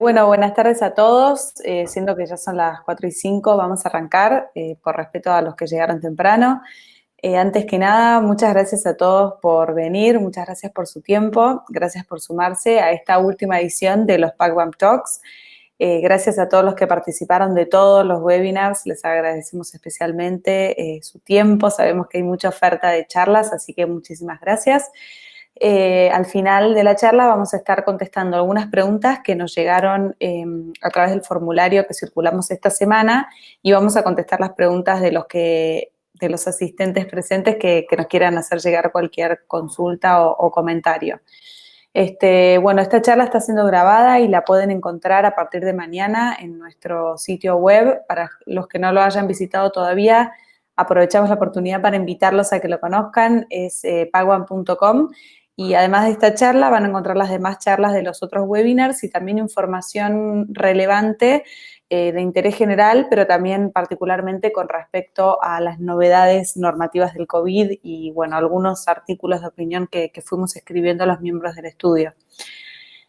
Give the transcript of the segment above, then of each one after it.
Bueno, buenas tardes a todos. Siendo que ya son las 4:05, vamos a arrancar, por respeto a los que llegaron temprano. Antes que nada, muchas gracias a todos por venir, muchas gracias por su tiempo, gracias por sumarse a esta última edición de los PACBAM Talks. Gracias a todos los que participaron de todos los webinars, les agradecemos especialmente su tiempo, sabemos que hay mucha oferta de charlas, así que muchísimas gracias. Al final de la charla vamos a estar contestando algunas preguntas que nos llegaron a través del formulario que circulamos esta semana y vamos a contestar las preguntas de los asistentes presentes que nos quieran hacer llegar cualquier consulta o comentario. Bueno, esta charla está siendo grabada y la pueden encontrar a partir de mañana en nuestro sitio web. Para los que no lo hayan visitado todavía, aprovechamos la oportunidad para invitarlos a que lo conozcan, es pagwan.com. Y además de esta charla van a encontrar las demás charlas de los otros webinars y también información relevante de interés general, pero también particularmente con respecto a las novedades normativas del COVID y, bueno, algunos artículos de opinión que fuimos escribiendo los miembros del estudio.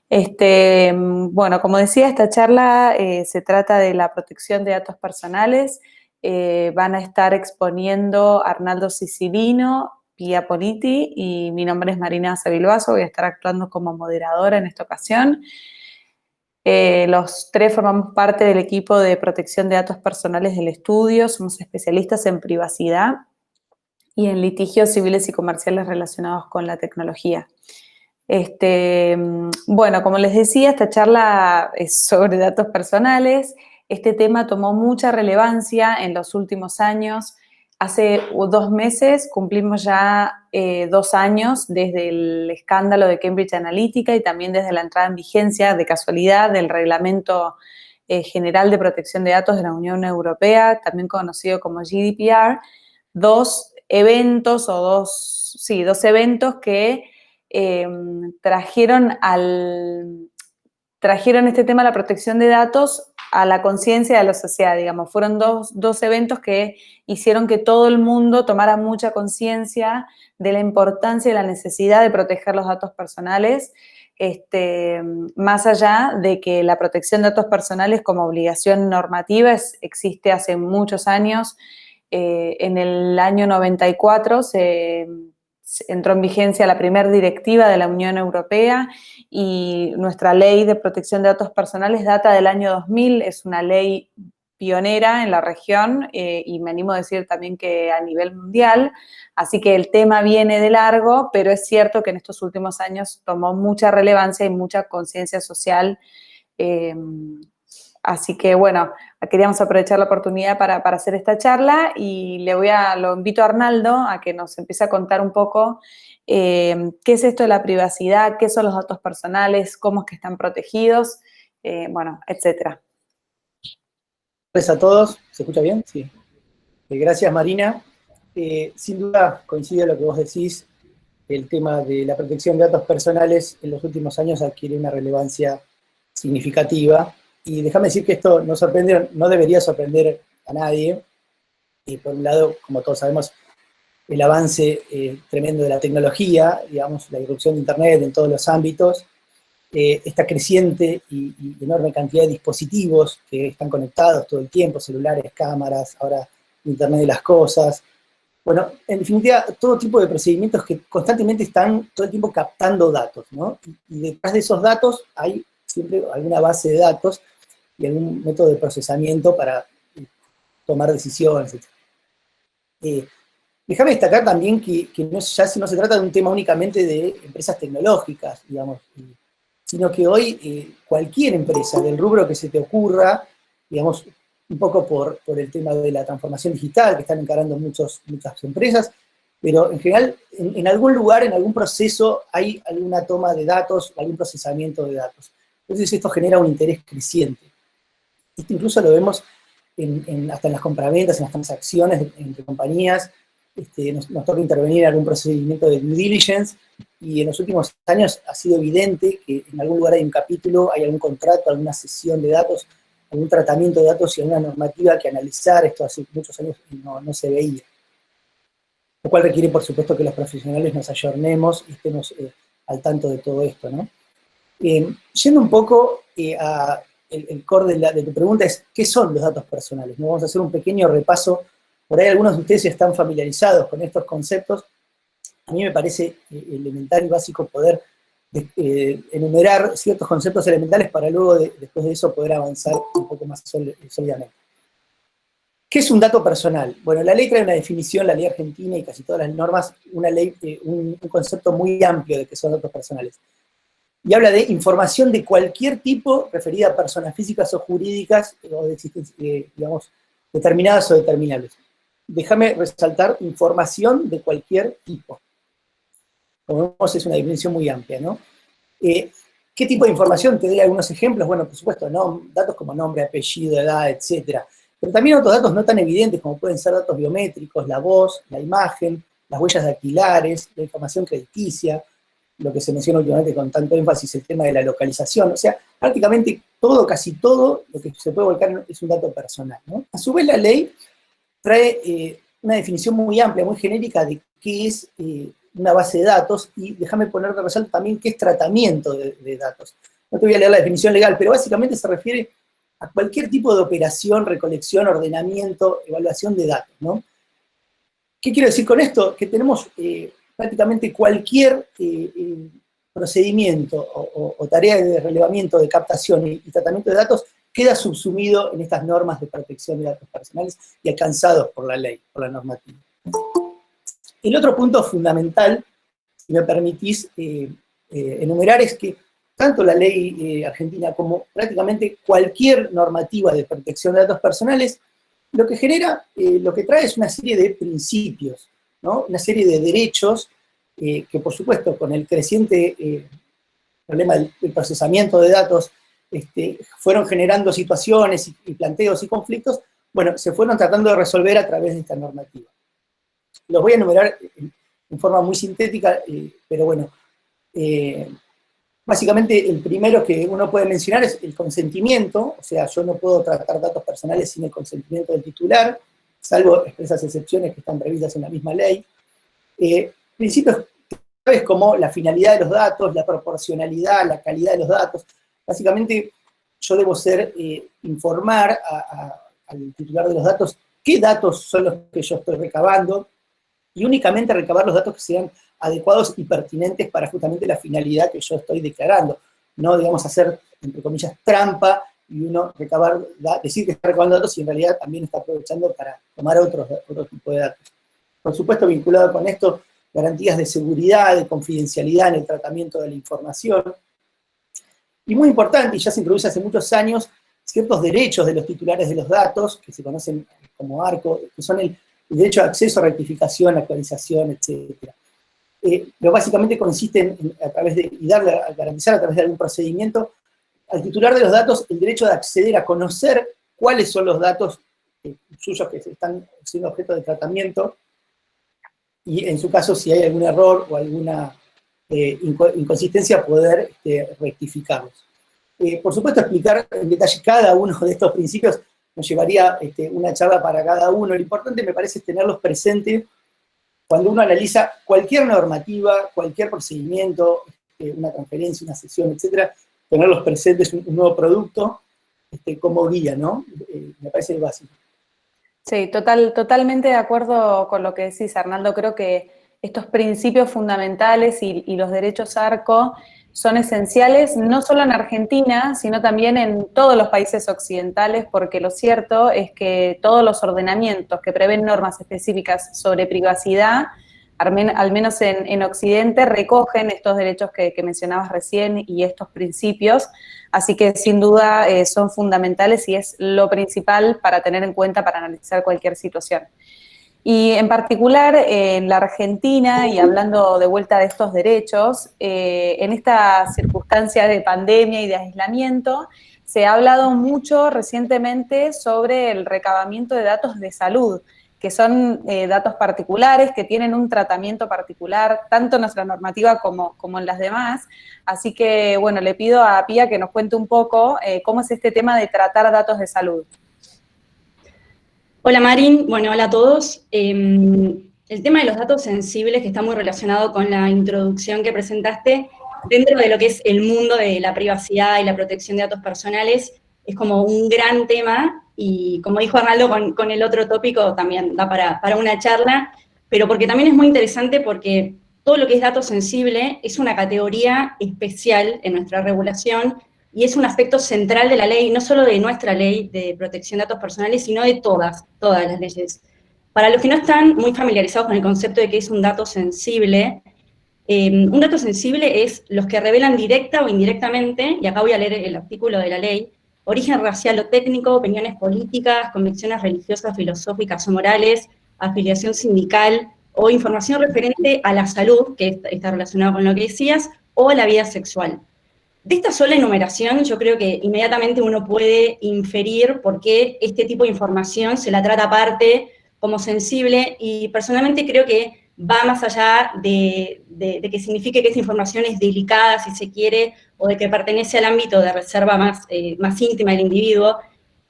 Bueno, como decía, esta charla se trata de la protección de datos personales. Van a estar exponiendo Arnaldo Sicilino, Pia Politi, y mi nombre es Marina Sabilbaso, voy a estar actuando como moderadora en esta ocasión. Los tres formamos parte del equipo de protección de datos personales del estudio, somos especialistas en privacidad y en litigios civiles y comerciales relacionados con la tecnología. Bueno, como les decía, esta charla es sobre datos personales. Este tema tomó mucha relevancia en los últimos años. Hace 2 meses cumplimos ya 2 años desde el escándalo de Cambridge Analytica y también desde la entrada en vigencia, de casualidad, del Reglamento General de Protección de Datos de la Unión Europea, también conocido como GDPR. Dos eventos que trajeron este tema de la protección de datos a la conciencia de la sociedad, digamos. Fueron dos eventos que hicieron que todo el mundo tomara mucha conciencia de la importancia y la necesidad de proteger los datos personales, más allá de que la protección de datos personales como obligación normativa existe hace muchos años. En el año 94 se entró en vigencia la primera directiva de la Unión Europea y nuestra ley de protección de datos personales data del año 2000, es una ley pionera en la región y me animo a decir también que a nivel mundial, así que el tema viene de largo, pero es cierto que en estos últimos años tomó mucha relevancia y mucha conciencia social. Así que, bueno, queríamos aprovechar la oportunidad para hacer esta charla y lo invito a Arnaldo a que nos empiece a contar un poco qué es esto de la privacidad, qué son los datos personales, cómo es que están protegidos, bueno, etcétera. Gracias a todos. ¿Se escucha bien? Sí. Gracias, Marina. Sin duda coincide lo que vos decís, el tema de la protección de datos personales en los últimos años adquiere una relevancia significativa. Y déjame decir que esto no debería sorprender a nadie. Por un lado, como todos sabemos, el avance tremendo de la tecnología, digamos, la irrupción de Internet en todos los ámbitos, esta creciente y enorme cantidad de dispositivos que están conectados todo el tiempo, celulares, cámaras, ahora Internet de las cosas. Bueno, en definitiva, todo tipo de procedimientos que constantemente están todo el tiempo captando datos, ¿no? Y detrás de esos datos hay siempre alguna base de datos y algún método de procesamiento para tomar decisiones, etc. Déjame destacar también que no se trata de un tema únicamente de empresas tecnológicas, digamos, sino que hoy cualquier empresa del rubro que se te ocurra, digamos, un poco por el tema de la transformación digital que están encarando muchas empresas, pero en general, en algún lugar, en algún proceso, hay alguna toma de datos, algún procesamiento de datos. Entonces esto genera un interés creciente. Esto incluso lo vemos hasta en las compraventas, en las transacciones entre compañías. Nos toca intervenir en algún procedimiento de due diligence, y en los últimos años ha sido evidente que en algún lugar hay un capítulo, hay algún contrato, alguna sesión de datos, algún tratamiento de datos y alguna normativa que analizar. Esto hace muchos años no se veía. Lo cual requiere, por supuesto, que los profesionales nos ayornemos y estemos al tanto de todo esto, ¿no? Yendo un poco el core de tu pregunta es, ¿qué son los datos personales? ¿No? Vamos a hacer un pequeño repaso. Por ahí algunos de ustedes ya están familiarizados con estos conceptos. A mí me parece elemental y básico poder enumerar ciertos conceptos elementales para luego, después de eso, poder avanzar un poco más sólidamente. ¿Qué es un dato personal? Bueno, la ley trae una definición, la ley argentina y casi todas las normas, un concepto muy amplio de qué son datos personales. Y habla de información de cualquier tipo referida a personas físicas o jurídicas, o de digamos, determinadas o determinables. Déjame resaltar información de cualquier tipo. Como vemos, es una definición muy amplia, ¿no? ¿Qué tipo de información? Te doy algunos ejemplos. Bueno, por supuesto, datos como nombre, apellido, edad, etcétera. Pero también otros datos no tan evidentes, como pueden ser datos biométricos, la voz, la imagen, las huellas dactilares, la información crediticia, lo que se menciona últimamente con tanto énfasis, el tema de la localización. O sea, prácticamente todo, casi todo, lo que se puede volcar es un dato personal, ¿no? A su vez, la ley trae una definición muy amplia, muy genérica de qué es una base de datos, y déjame poner de resalto también qué es tratamiento de datos. No te voy a leer la definición legal, pero básicamente se refiere a cualquier tipo de operación, recolección, ordenamiento, evaluación de datos, ¿no? ¿Qué quiero decir con esto? Que tenemos prácticamente cualquier procedimiento o tarea de relevamiento, de captación y tratamiento de datos queda subsumido en estas normas de protección de datos personales y alcanzados por la ley, por la normativa. El otro punto fundamental, si me permitís enumerar, es que tanto la ley argentina como prácticamente cualquier normativa de protección de datos personales, lo que genera, lo que trae es una serie de principios, ¿no? Una serie de derechos que, por supuesto, con el creciente problema del procesamiento de datos, fueron generando situaciones y planteos y conflictos, bueno, se fueron tratando de resolver a través de esta normativa. Los voy a enumerar en forma muy sintética, pero bueno, básicamente el primero que uno puede mencionar es el consentimiento, o sea, yo no puedo tratar datos personales sin el consentimiento del titular, salvo expresas excepciones que están previstas en la misma ley. Principios claves como la finalidad de los datos, la proporcionalidad, la calidad de los datos. Básicamente, yo debo informar al titular de los datos qué datos son los que yo estoy recabando, y únicamente recabar los datos que sean adecuados y pertinentes para justamente la finalidad que yo estoy declarando. No, digamos, hacer, entre comillas, trampa y uno decir que está recabando datos y en realidad también está aprovechando para tomar otro tipo de datos. Por supuesto, vinculado con esto, garantías de seguridad, de confidencialidad en el tratamiento de la información. Y muy importante, y ya se introduce hace muchos años, ciertos derechos de los titulares de los datos, que se conocen como ARCO, que son el derecho a acceso, rectificación, actualización, etc. Pero básicamente consiste en garantizar a través de algún procedimiento al titular de los datos el derecho de acceder a conocer cuáles son los datos suyos que están siendo objeto de tratamiento, y en su caso, si hay algún error o alguna inconsistencia, poder rectificarlos. Por supuesto, explicar en detalle cada uno de estos principios nos llevaría una charla para cada uno. Lo importante me parece es tenerlos presentes cuando uno analiza cualquier normativa, cualquier procedimiento, una transferencia, una sesión, etcétera, tenerlos presentes, un nuevo producto, como guía, ¿no? Me parece básico. Sí, totalmente de acuerdo con lo que decís, Arnaldo. Creo que estos principios fundamentales y los derechos ARCO son esenciales, no solo en Argentina, sino también en todos los países occidentales, porque lo cierto es que todos los ordenamientos que prevén normas específicas sobre privacidad, al menos en Occidente, recogen estos derechos que mencionabas recién y estos principios, así que sin duda son fundamentales y es lo principal para tener en cuenta para analizar cualquier situación. Y en particular en la Argentina, y hablando de vuelta de estos derechos, en esta circunstancia de pandemia y de aislamiento, se ha hablado mucho recientemente sobre el recabamiento de datos de salud, que son datos particulares, que tienen un tratamiento particular, tanto en nuestra normativa como en las demás. Así que, bueno, le pido a Pía que nos cuente un poco cómo es este tema de tratar datos de salud. Hola Marín, bueno, hola a todos. El tema de los datos sensibles, que está muy relacionado con la introducción que presentaste, dentro de lo que es el mundo de la privacidad y la protección de datos personales, es como un gran tema, y como dijo Arnaldo con el otro tópico, también da para una charla, pero porque también es muy interesante porque todo lo que es dato sensible es una categoría especial en nuestra regulación y es un aspecto central de la ley, no solo de nuestra ley de protección de datos personales, sino de todas las leyes. Para los que no están muy familiarizados con el concepto de qué es un dato sensible es los que revelan directa o indirectamente, y acá voy a leer el artículo de la ley, origen racial o técnico, opiniones políticas, convicciones religiosas, filosóficas o morales, afiliación sindical o información referente a la salud, que está relacionado con lo que decías, o a la vida sexual. De esta sola enumeración, yo creo que inmediatamente uno puede inferir por qué este tipo de información se la trata aparte como sensible, y personalmente creo que va más allá de que signifique que esta información es delicada, si se quiere, o de que pertenece al ámbito de reserva más íntima del individuo.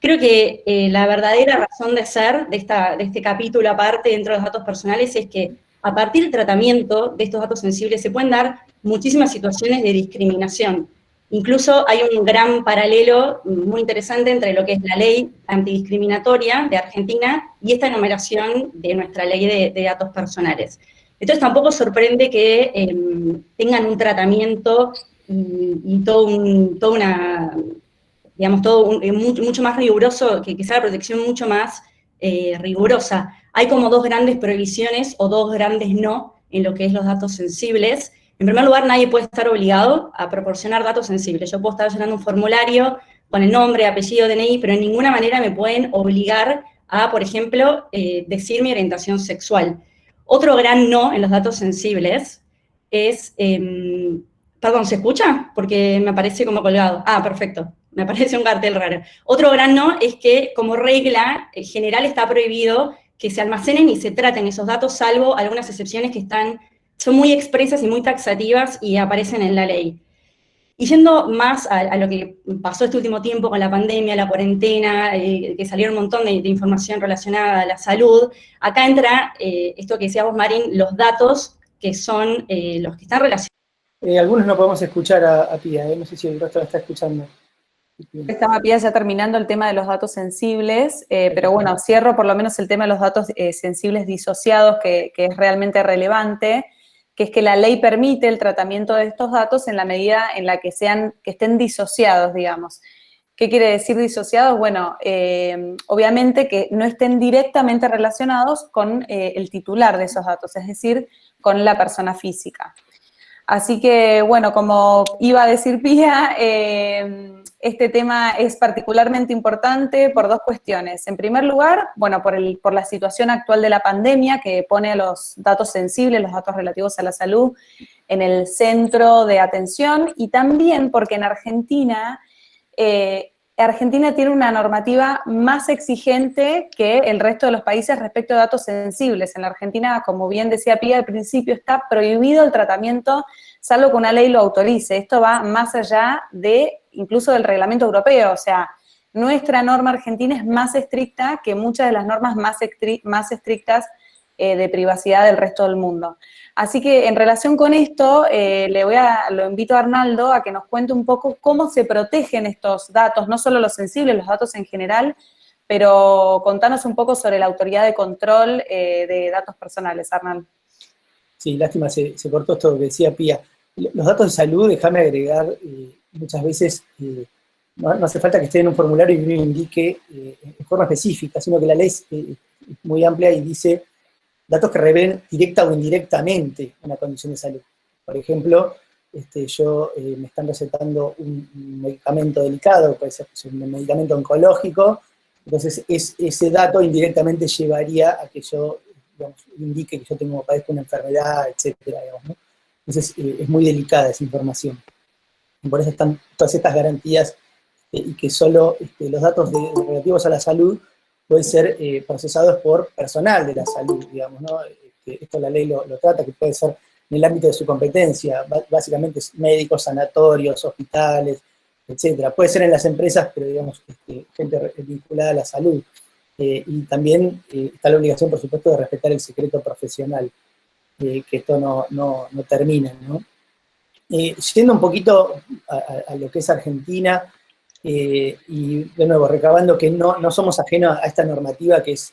Creo que la verdadera razón de ser de este capítulo aparte dentro de los datos personales es que a partir del tratamiento de estos datos sensibles se pueden dar muchísimas situaciones de discriminación. Incluso hay un gran paralelo muy interesante entre lo que es la ley antidiscriminatoria de Argentina y esta enumeración de nuestra ley de datos personales. Entonces tampoco sorprende que tengan un tratamiento y todo mucho más riguroso, que sea la protección mucho más rigurosa. Hay como dos grandes prohibiciones o dos grandes no en lo que es los datos sensibles. En primer lugar, nadie puede estar obligado a proporcionar datos sensibles. Yo puedo estar llenando un formulario con el nombre, apellido, DNI, pero en ninguna manera me pueden obligar a, por ejemplo, decir mi orientación sexual. Otro gran no en los datos sensibles es... perdón, ¿se escucha? Porque me aparece como colgado. Ah, perfecto. Me aparece un cartel raro. Otro gran no es que, como regla general, está prohibido que se almacenen y se traten esos datos, salvo algunas excepciones que son muy expresas y muy taxativas y aparecen en la ley. Y yendo más a lo que pasó este último tiempo con la pandemia, la cuarentena, que salieron un montón de información relacionada a la salud, acá entra esto que decía vos, Marín, los datos que son los que están relacionados. Algunos no podemos escuchar a Pía, no sé si el resto la está escuchando. Estaba Pía ya terminando el tema de los datos sensibles, pero bueno, cierro por lo menos el tema de los datos sensibles disociados, que es realmente relevante, que es que la ley permite el tratamiento de estos datos en la medida en la que estén disociados, digamos. ¿Qué quiere decir disociados? Bueno, obviamente que no estén directamente relacionados con el titular de esos datos, es decir, con la persona física. Así que, bueno, como iba a decir Pía, este tema es particularmente importante por dos cuestiones. En primer lugar, bueno, por la situación actual de la pandemia, que pone a los datos sensibles, los datos relativos a la salud, en el centro de atención, y también porque en Argentina, Argentina tiene una normativa más exigente que el resto de los países respecto a datos sensibles. En la Argentina, como bien decía Pía al principio, está prohibido el tratamiento, salvo que una ley lo autorice. Esto va más allá incluso del reglamento europeo. O sea, nuestra norma argentina es más estricta que muchas de las normas más estrictas de privacidad del resto del mundo. Así que en relación con esto, lo invito a Arnaldo a que nos cuente un poco cómo se protegen estos datos, no solo los sensibles, los datos en general, pero contanos un poco sobre la autoridad de control de datos personales, Arnaldo. Sí, lástima, se cortó esto que decía Pía. Los datos de salud, déjame agregar, muchas veces no hace falta que esté en un formulario y uno indique en forma específica, sino que la ley es muy amplia y dice datos que revelen directa o indirectamente una condición de salud. Por ejemplo, me están recetando un medicamento delicado, puede ser un medicamento oncológico, entonces ese dato indirectamente llevaría a que yo, digamos, indique que yo padezco una enfermedad, etcétera, digamos, ¿no? Entonces es muy delicada esa información. Y por eso están todas estas garantías y que solo los datos relativos a la salud pueden ser procesados por personal de la salud, digamos, ¿no? Esto la ley lo trata, que puede ser en el ámbito de su competencia, básicamente médicos, sanatorios, hospitales, etcétera. Puede ser en las empresas, pero digamos, gente vinculada a la salud. Y también está la obligación, por supuesto, de respetar el secreto profesional, que esto no termina, ¿no? Yendo un poquito a lo que es Argentina, y de nuevo, recabando que no somos ajenos a esta normativa que es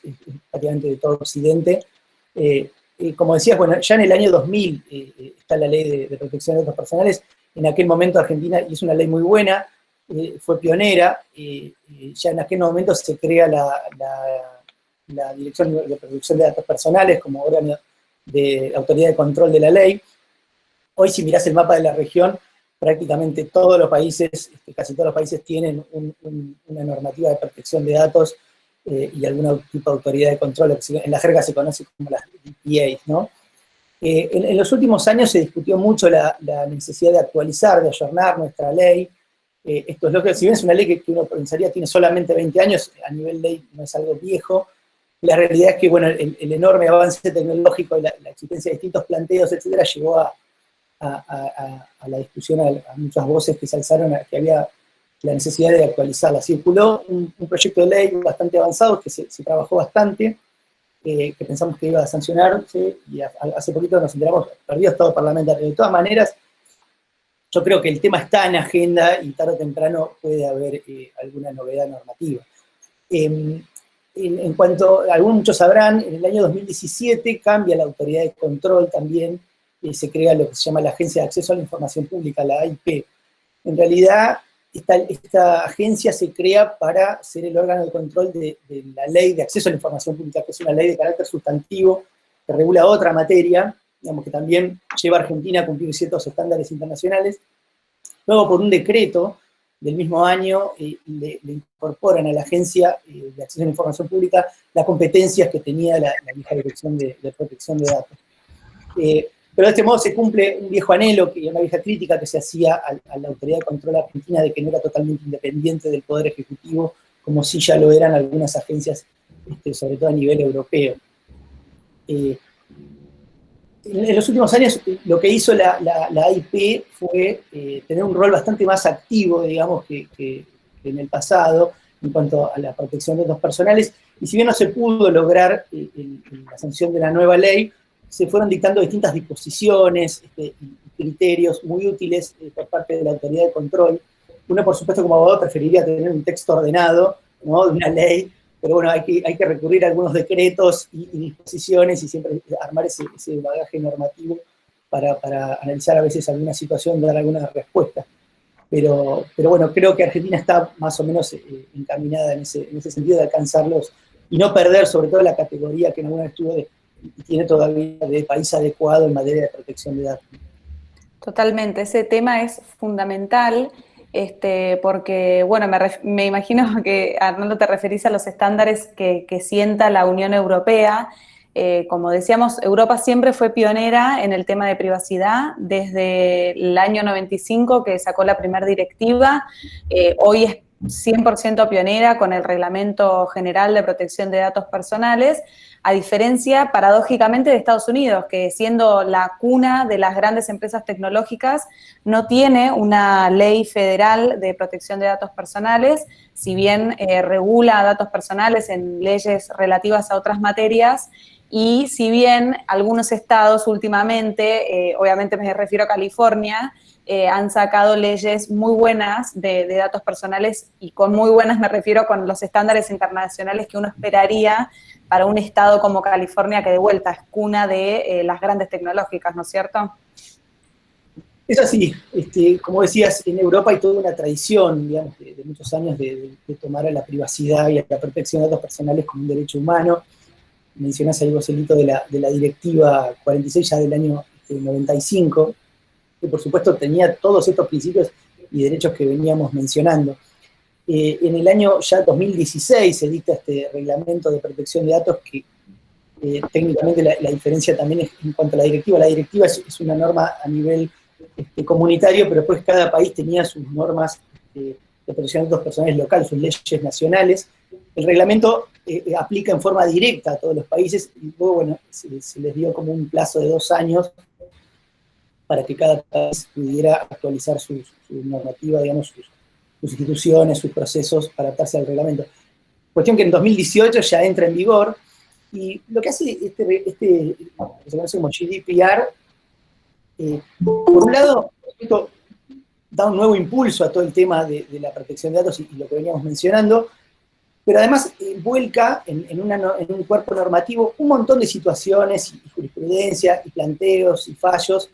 prácticamente de todo Occidente. Como decías, bueno, ya en el año 2000 está la ley de protección de datos personales. En aquel momento Argentina hizo una ley muy buena, fue pionera, ya en aquel momento se crea la Dirección de Protección de Datos Personales como órgano de autoridad de control de la ley. Hoy, si mirás el mapa de la región, prácticamente todos los países, casi todos los países tienen una normativa de protección de datos y algún tipo de autoridad de control, en la jerga se conoce como las DPAs, ¿no? En los últimos años se discutió mucho la necesidad de actualizar, de ayornar nuestra ley. Esto es lo que, si bien es una ley que uno pensaría tiene solamente 20 años, a nivel ley no es algo viejo. La realidad es que, bueno, el enorme avance tecnológico y la existencia de distintos planteos, etcétera, llevó a la discusión, a muchas voces que se alzaron a que había la necesidad de actualizarla. Circuló un proyecto de ley bastante avanzado que se trabajó bastante, que pensamos que iba a sancionarse, y hace poquito nos enteramos, perdió estado parlamentario. De todas maneras, yo creo que el tema está en agenda y tarde o temprano puede haber alguna novedad normativa. En cuanto, muchos sabrán, en el año 2017 cambia la autoridad de control también, se crea lo que se llama la Agencia de Acceso a la Información Pública, la AIP. En realidad, esta agencia se crea para ser el órgano de control de la Ley de Acceso a la Información Pública, que es una ley de carácter sustantivo que regula otra materia, digamos, que también lleva a Argentina a cumplir ciertos estándares internacionales. Luego, por un decreto del mismo año, le incorporan a la Agencia de Acceso a la Información Pública las competencias que tenía la vieja Dirección de Protección de Datos. Pero de este modo se cumple un viejo anhelo, una vieja crítica que se hacía a la autoridad de control argentina de que no era totalmente independiente del Poder Ejecutivo, como sí ya lo eran algunas agencias, sobre todo a nivel europeo. En los últimos años, lo que hizo la AIP fue tener un rol bastante más activo, digamos, que en el pasado, en cuanto a la protección de datos personales, y si bien no se pudo lograr la sanción de la nueva ley, se fueron dictando distintas disposiciones y criterios muy útiles por parte de la autoridad de control. Uno, por supuesto, como abogado preferiría tener un texto ordenado, ¿no?, de una ley, pero bueno, hay que recurrir a algunos decretos y disposiciones y siempre armar ese bagaje normativo para analizar a veces alguna situación, dar alguna respuesta. Pero bueno, creo que Argentina está más o menos encaminada en ese sentido de alcanzarlos y no perder sobre todo la categoría que en alguna vez tuvo y tiene todavía de país adecuado en materia de protección de datos. Totalmente, ese tema es fundamental, porque, bueno, me imagino que, Arnaldo, te referís a los estándares que sienta la Unión Europea. Como decíamos, Europa siempre fue pionera en el tema de privacidad, desde el año 95 que sacó la primera directiva, hoy es 100% pionera con el Reglamento General de Protección de Datos Personales, a diferencia, paradójicamente, de Estados Unidos, que siendo la cuna de las grandes empresas tecnológicas, no tiene una ley federal de protección de datos personales, si bien regula datos personales en leyes relativas a otras materias, y si bien algunos estados últimamente, obviamente me refiero a California, han sacado leyes muy buenas de datos personales, y con muy buenas me refiero con los estándares internacionales que uno esperaría para un estado como California, que de vuelta es cuna de las grandes tecnológicas, ¿no es cierto? Es así, como decías, en Europa hay toda una tradición, digamos, de muchos años de tomar a la privacidad y a la protección de datos personales como un derecho humano. Mencionás ahí, Joselito, de la Directiva 46 ya del año 95, que por supuesto tenía todos estos principios y derechos que veníamos mencionando. En el año ya 2016 se dicta este reglamento de protección de datos que técnicamente la diferencia también es en cuanto a la directiva. La directiva es una norma a nivel comunitario, pero después cada país tenía sus normas de protección de datos personales locales, sus leyes nacionales. El reglamento aplica en forma directa a todos los países y luego, bueno, se les dio como un plazo de 2 años para que cada país pudiera actualizar su normativa, digamos, sus instituciones, sus procesos para adaptarse al reglamento. Cuestión que en 2018 ya entra en vigor, y lo que hace se conoce como GDPR, por un lado, esto da un nuevo impulso a todo el tema de la protección de datos y lo que veníamos mencionando, pero además vuelca en un cuerpo normativo un montón de situaciones y jurisprudencia y planteos y fallos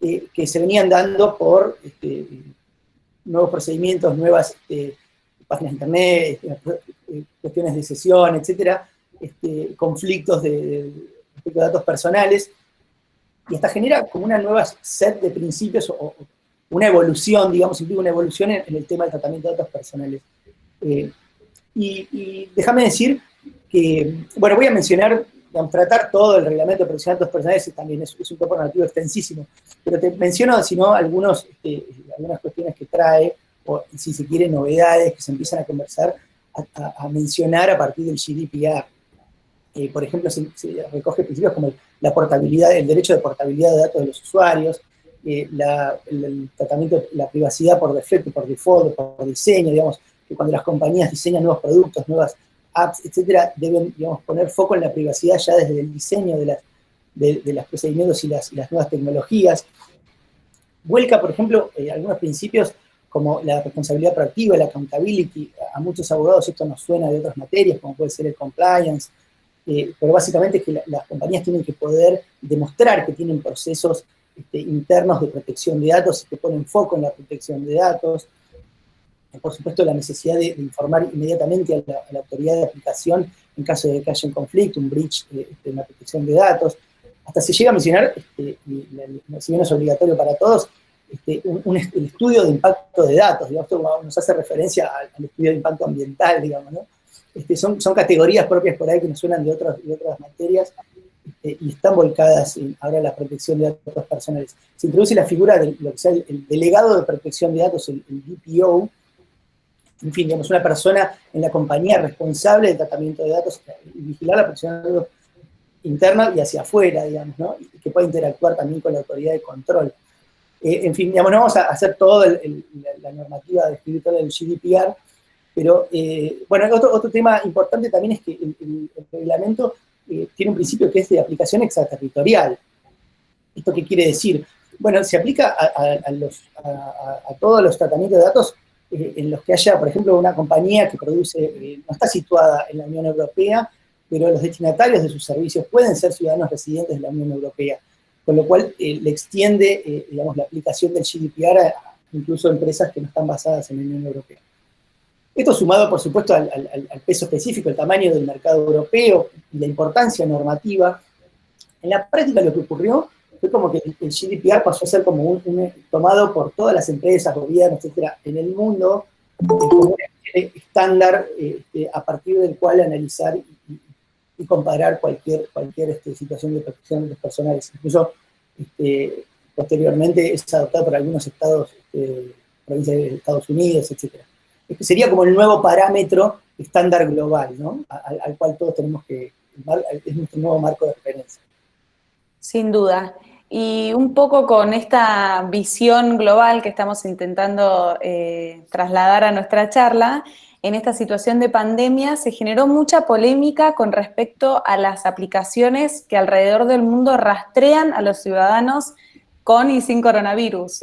que se venían dando por nuevos procedimientos, nuevas páginas de internet, cuestiones de sesión, etcétera, conflictos respecto a datos personales, y hasta genera como una nueva set de principios o una evolución, digamos, implica una evolución en el tema del tratamiento de datos personales. Y déjame decir que, bueno, voy a mencionar, tratar todo el reglamento de protección de datos personales, también es un cuerpo normativo extensísimo, pero te menciono, si no, algunas cuestiones que trae, o si se quiere, novedades que se empiezan a conversar, a mencionar a partir del GDPR. Por ejemplo, se recoge principios como la portabilidad, el derecho de portabilidad de datos de los usuarios, el tratamiento de la privacidad por defecto, por default, por diseño, digamos, que cuando las compañías diseñan nuevos productos, nuevas apps, etcétera, deben, digamos, poner foco en la privacidad ya desde el diseño de los procedimientos y las nuevas tecnologías. Vuelca, por ejemplo, algunos principios como la responsabilidad proactiva, la accountability. A muchos abogados esto nos suena de otras materias, como puede ser el compliance, pero básicamente es que las compañías tienen que poder demostrar que tienen procesos internos de protección de datos y que ponen foco en la protección de datos. Por supuesto, la necesidad de informar inmediatamente a la autoridad de aplicación en caso de que haya un conflicto, un breach de la protección de datos. Hasta se llega a mencionar, si bien es obligatorio para todos, el estudio de impacto de datos. Digamos, esto nos hace referencia al estudio de impacto ambiental, digamos, ¿no? Son categorías propias por ahí que nos suenan de otras materias y están volcadas ahora en la protección de datos personales. Se introduce la figura de lo que sea el delegado de protección de datos, el DPO, en fin, digamos, una persona en la compañía responsable del tratamiento de datos y vigilar la protección de datos interna y hacia afuera, digamos, ¿no? Y que pueda interactuar también con la autoridad de control. En fin, digamos, no vamos a hacer toda la normativa de escribir todo el GDPR, pero, bueno, otro tema importante también es que el reglamento tiene un principio que es de aplicación extraterritorial. ¿Esto qué quiere decir? Bueno, se aplica a todos los tratamientos de datos en los que haya, por ejemplo, una compañía que produce, no está situada en la Unión Europea, pero los destinatarios de sus servicios pueden ser ciudadanos residentes de la Unión Europea, con lo cual le extiende, digamos, la aplicación del GDPR a incluso empresas que no están basadas en la Unión Europea. Esto sumado, por supuesto, al peso específico, el tamaño del mercado europeo y la importancia normativa. En la práctica lo que ocurrió fue como que el GDPR pasó a ser como tomado por todas las empresas, gobiernos, etcétera, en el mundo, como un estándar a partir del cual analizar y comparar cualquier situación de protección de datos personales. Incluso, posteriormente, es adoptado por algunos estados, provincias de Estados Unidos, etcétera. Sería como el nuevo parámetro estándar global, ¿no? Al cual todos tenemos que, es nuestro nuevo marco de referencia. Sin duda. Y un poco con esta visión global que estamos intentando trasladar a nuestra charla, en esta situación de pandemia se generó mucha polémica con respecto a las aplicaciones que alrededor del mundo rastrean a los ciudadanos con y sin coronavirus.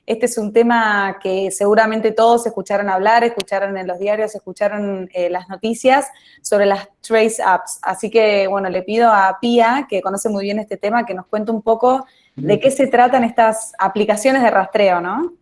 Este es un tema que seguramente todos escucharon hablar, escucharon en los diarios, escucharon las noticias sobre las Trace Apps. Así que, bueno, le pido a Pía, que conoce muy bien este tema, que nos cuente un poco de qué se tratan estas aplicaciones de rastreo, ¿no?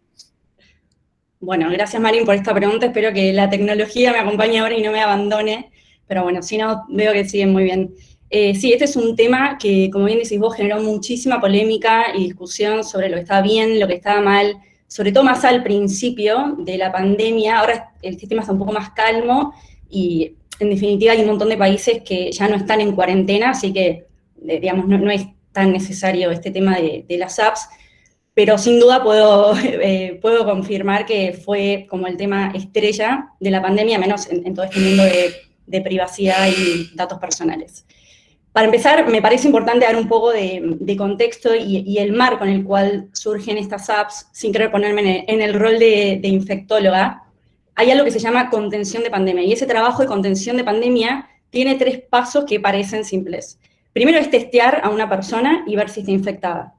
Bueno, gracias Marín por esta pregunta. Espero que la tecnología me acompañe ahora y no me abandone. Pero bueno, si no, veo que siguen muy bien. Sí, este es un tema que, como bien decís vos, generó muchísima polémica y discusión sobre lo que estaba bien, lo que estaba mal, sobre todo más al principio de la pandemia. Ahora el sistema está un poco más calmo y, en definitiva, hay un montón de países que ya no están en cuarentena, así que, digamos, no es tan necesario este tema de las apps, pero sin duda puedo confirmar que fue como el tema estrella de la pandemia, menos en todo este mundo de privacidad y datos personales. Para empezar, me parece importante dar un poco de contexto y el marco en el cual surgen estas apps, sin querer ponerme en el rol de infectóloga. Hay algo que se llama contención de pandemia, y ese trabajo de contención de pandemia tiene 3 pasos que parecen simples. Primero es testear a una persona y ver si está infectada.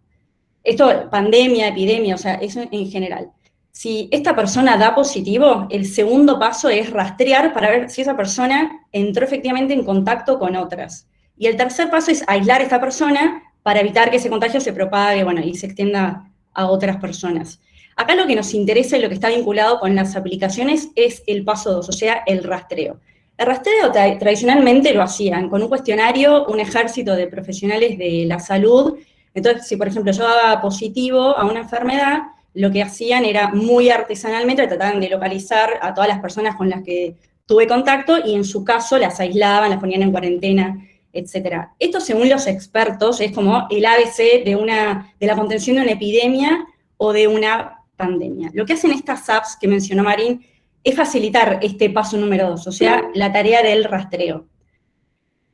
Esto, pandemia, epidemia, o sea, eso en general. Si esta persona da positivo, el segundo paso es rastrear para ver si esa persona entró efectivamente en contacto con otras. Y el tercer paso es aislar a esta persona para evitar que ese contagio se propague, bueno, y se extienda a otras personas. Acá lo que nos interesa y lo que está vinculado con las aplicaciones es el paso 2, o sea, el rastreo. El rastreo tradicionalmente lo hacían con un cuestionario, un ejército de profesionales de la salud. Entonces, si por ejemplo yo daba positivo a una enfermedad, lo que hacían era muy artesanalmente, trataban de localizar a todas las personas con las que tuve contacto y en su caso las aislaban, las ponían en cuarentena, etc. Esto, según los expertos, es como el ABC de la contención de una epidemia o de una pandemia. Lo que hacen estas apps que mencionó Marín es facilitar este paso número 2, o sea, la tarea del rastreo.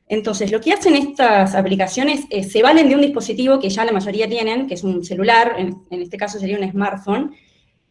Entonces, lo que hacen estas aplicaciones es, se valen de un dispositivo que ya la mayoría tienen, que es un celular, en este caso sería un smartphone,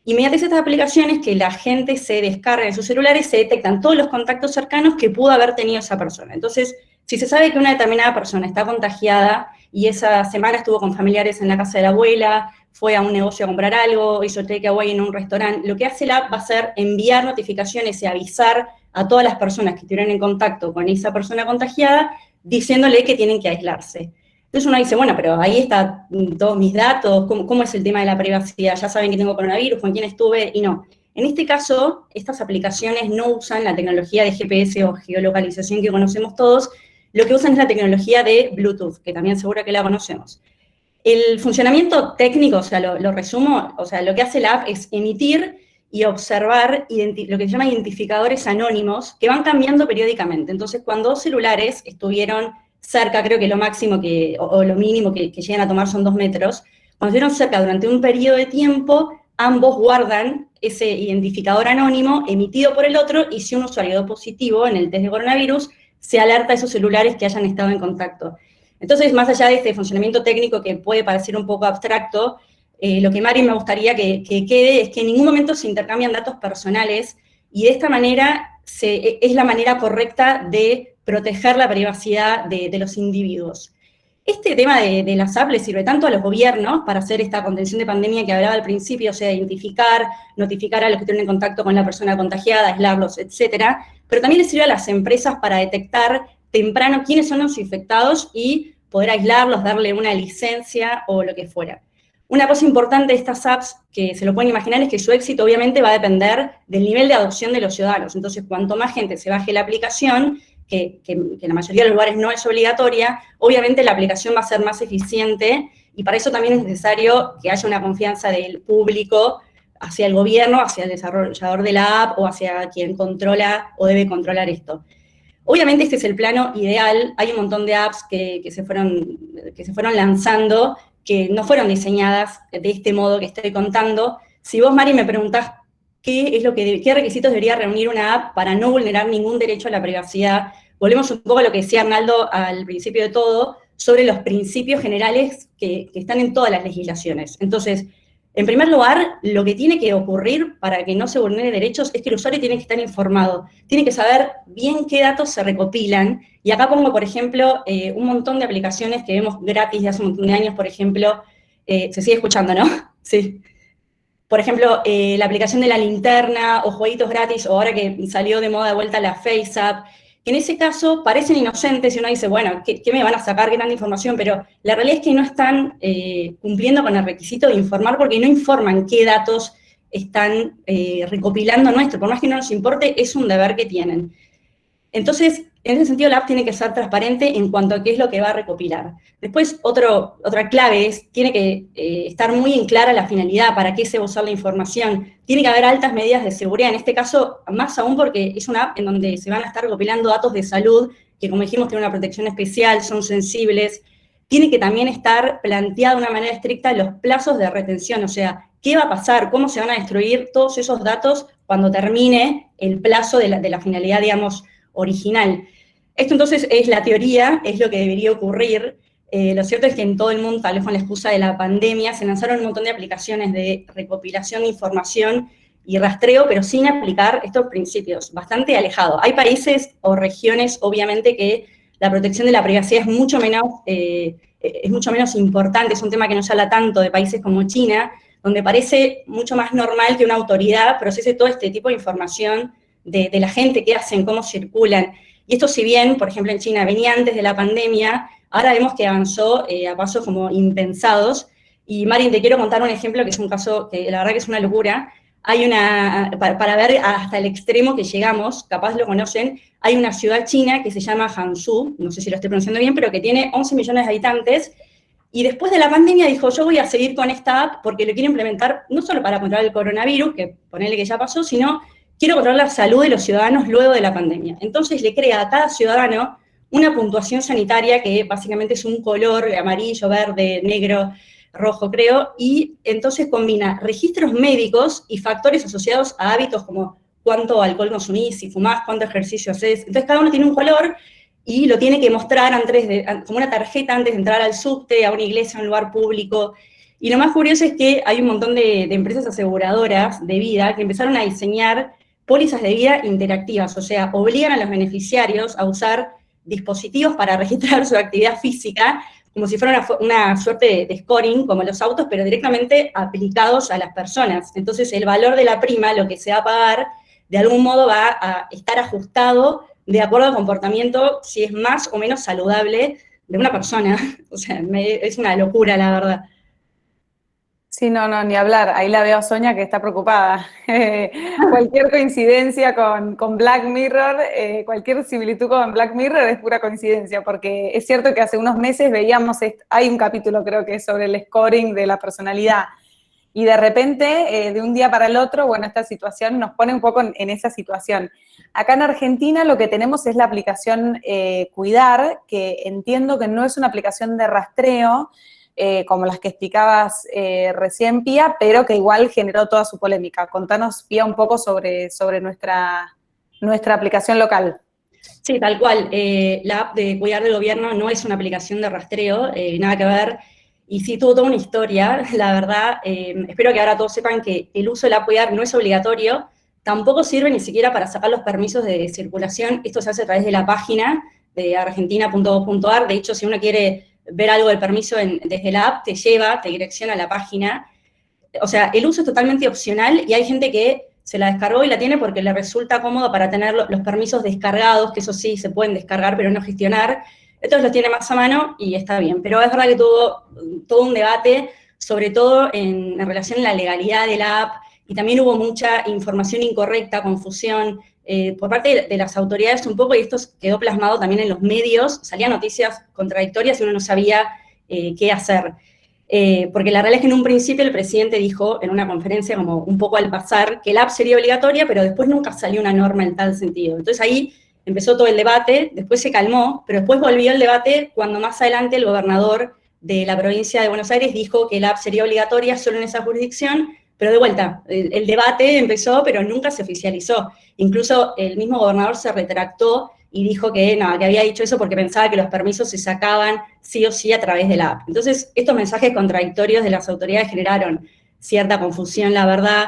y mediante estas aplicaciones que la gente se descarga en sus celulares, se detectan todos los contactos cercanos que pudo haber tenido esa persona. Entonces, si se sabe que una determinada persona está contagiada y esa semana estuvo con familiares en la casa de la abuela, fue a un negocio a comprar algo, hizo takeaway en un restaurante, lo que hace la app va a ser enviar notificaciones y avisar a todas las personas que estuvieron en contacto con esa persona contagiada, diciéndole que tienen que aislarse. Entonces uno dice, bueno, pero ahí están todos mis datos, ¿cómo es el tema de la privacidad? Ya saben que tengo coronavirus, con quién estuve, y no. En este caso, estas aplicaciones no usan la tecnología de GPS o geolocalización que conocemos todos, lo que usan es la tecnología de Bluetooth, que también seguro que la conocemos. El funcionamiento técnico, o sea, lo resumo, o sea, lo que hace la app es emitir y observar lo que se llama identificadores anónimos que van cambiando periódicamente. Entonces, cuando dos celulares estuvieron cerca, creo que lo máximo o lo mínimo que llegan a tomar son 2 metros, cuando estuvieron cerca durante un periodo de tiempo, ambos guardan ese identificador anónimo emitido por el otro, y si un usuario dio positivo en el test de coronavirus, se alerta a esos celulares que hayan estado en contacto. Entonces, más allá de este funcionamiento técnico que puede parecer un poco abstracto, lo que Mari me gustaría que quede es que en ningún momento se intercambian datos personales, y de esta manera es la manera correcta de proteger la privacidad de los individuos. Este tema de las apps le sirve tanto a los gobiernos para hacer esta contención de pandemia que hablaba al principio, o sea, identificar, notificar a los que tienen en contacto con la persona contagiada, aislarlos, etcétera, pero también le sirve a las empresas para detectar temprano quiénes son los infectados y poder aislarlos, darle una licencia o lo que fuera. Una cosa importante de estas apps, que se lo pueden imaginar, es que su éxito obviamente va a depender del nivel de adopción de los ciudadanos. Entonces, cuanto más gente se baje la aplicación, que en la mayoría de los lugares no es obligatoria, obviamente la aplicación va a ser más eficiente, y para eso también es necesario que haya una confianza del público hacia el gobierno, hacia el desarrollador de la app o hacia quien controla o debe controlar esto. Obviamente este es el plano ideal, hay un montón de apps que se fueron lanzando, que no fueron diseñadas de este modo que estoy contando. Si vos, Mari, me preguntás qué requisitos debería reunir una app para no vulnerar ningún derecho a la privacidad, volvemos un poco a lo que decía Arnaldo al principio de todo, sobre los principios generales que están en todas las legislaciones. Entonces, en primer lugar, lo que tiene que ocurrir para que no se vulneren derechos es que el usuario tiene que estar informado, tiene que saber bien qué datos se recopilan, y acá pongo, por ejemplo, un montón de aplicaciones que vemos gratis de hace un montón de años, por ejemplo, se sigue escuchando, ¿no? Sí. Por ejemplo, la aplicación de la linterna, o jueguitos gratis, o ahora que salió de moda de vuelta la FaceApp, que en ese caso parecen inocentes y uno dice, bueno, ¿qué me van a sacar? ¿Qué tanta información? Pero la realidad es que no están cumpliendo con el requisito de informar, porque no informan qué datos están recopilando nuestro. Por más que no nos importe, es un deber que tienen. Entonces, en ese sentido, la app tiene que ser transparente en cuanto a qué es lo que va a recopilar. Después, otra clave es, tiene que estar muy en clara la finalidad, para qué se va a usar la información. Tiene que haber altas medidas de seguridad, en este caso, más aún porque es una app en donde se van a estar recopilando datos de salud, que como dijimos, tienen una protección especial, son sensibles. Tiene que también estar planteada de una manera estricta los plazos de retención, o sea, qué va a pasar, cómo se van a destruir todos esos datos cuando termine el plazo de la finalidad, digamos, original. Esto entonces es la teoría, es lo que debería ocurrir. Lo cierto es que en todo el mundo, tal vez con la excusa de la pandemia, se lanzaron un montón de aplicaciones de recopilación de información y rastreo, pero sin aplicar estos principios, bastante alejado. Hay países o regiones, obviamente, que la protección de la privacidad es mucho menos es mucho menos importante, es un tema que no se habla tanto de países como China, donde parece mucho más normal que una autoridad procese todo este tipo de información de la gente, qué hacen, cómo circulan. Y esto, si bien, por ejemplo, en China venía antes de la pandemia, ahora vemos que avanzó a pasos como impensados. Y Marin, te quiero contar un ejemplo que es un caso que la verdad que es una locura. Hay para ver hasta el extremo que llegamos, capaz lo conocen, hay una ciudad china que se llama Hangzhou, no sé si lo estoy pronunciando bien, pero que tiene 11 millones de habitantes, y después de la pandemia dijo, yo voy a seguir con esta app porque lo quiero implementar no solo para controlar el coronavirus, que ponele que ya pasó, sino quiero controlar la salud de los ciudadanos luego de la pandemia. Entonces le crea a cada ciudadano una puntuación sanitaria que básicamente es un color amarillo, verde, negro, rojo, creo, y entonces combina registros médicos y factores asociados a hábitos como cuánto alcohol consumís, si fumás, cuánto ejercicio haces. Entonces cada uno tiene un color y lo tiene que mostrar como una tarjeta antes de entrar al subte, a una iglesia, a un lugar público. Y lo más curioso es que hay un montón de empresas aseguradoras de vida que empezaron a diseñar pólizas de vida interactivas, o sea, obligan a los beneficiarios a usar dispositivos para registrar su actividad física, como si fuera una suerte de scoring, como los autos, pero directamente aplicados a las personas. Entonces, el valor de la prima, lo que se va a pagar, de algún modo va a estar ajustado de acuerdo al comportamiento, si es más o menos saludable de una persona. O sea, es una locura, la verdad. Sí, no, ni hablar. Ahí la veo a Sonia que está preocupada. Cualquier coincidencia con Black Mirror, cualquier similitud con Black Mirror es pura coincidencia, porque es cierto que hace unos meses veíamos, hay un capítulo creo que es sobre el scoring de la personalidad, y de repente, de un día para el otro, bueno, esta situación nos pone un poco en esa situación. Acá en Argentina lo que tenemos es la aplicación Cuidar, que entiendo que no es una aplicación de rastreo, como las que explicabas recién, Pía, pero que igual generó toda su polémica. Contanos, Pía, un poco sobre nuestra aplicación local. Sí, tal cual. La app de Cuidar del Gobierno no es una aplicación de rastreo, nada que ver, y sí tuvo toda una historia, la verdad. Espero que ahora todos sepan que el uso de la app Cuidar no es obligatorio, tampoco sirve ni siquiera para sacar los permisos de circulación. Esto se hace a través de la página de argentina.gov.ar. De hecho, si uno quiere ver algo del permiso desde la app, te direcciona a la página. O sea, el uso es totalmente opcional y hay gente que se la descargó y la tiene porque le resulta cómodo para tener los permisos descargados, que eso sí, se pueden descargar pero no gestionar. Entonces los tiene más a mano y está bien. Pero es verdad que tuvo todo un debate, sobre todo en relación a la legalidad de la app, y también hubo mucha información incorrecta, confusión, por parte de las autoridades un poco, y esto quedó plasmado también en los medios, salían noticias contradictorias y uno no sabía qué hacer. Porque la realidad es que en un principio el presidente dijo en una conferencia como un poco al pasar que la app sería obligatoria, pero después nunca salió una norma en tal sentido. Entonces ahí empezó todo el debate, después se calmó, pero después volvió el debate cuando más adelante el gobernador de la provincia de Buenos Aires dijo que la app sería obligatoria solo en esa jurisdicción, pero de vuelta, el debate empezó, pero nunca se oficializó. Incluso el mismo gobernador se retractó y dijo que no, que había dicho eso porque pensaba que los permisos se sacaban sí o sí a través de la app. Entonces, estos mensajes contradictorios de las autoridades generaron cierta confusión, la verdad,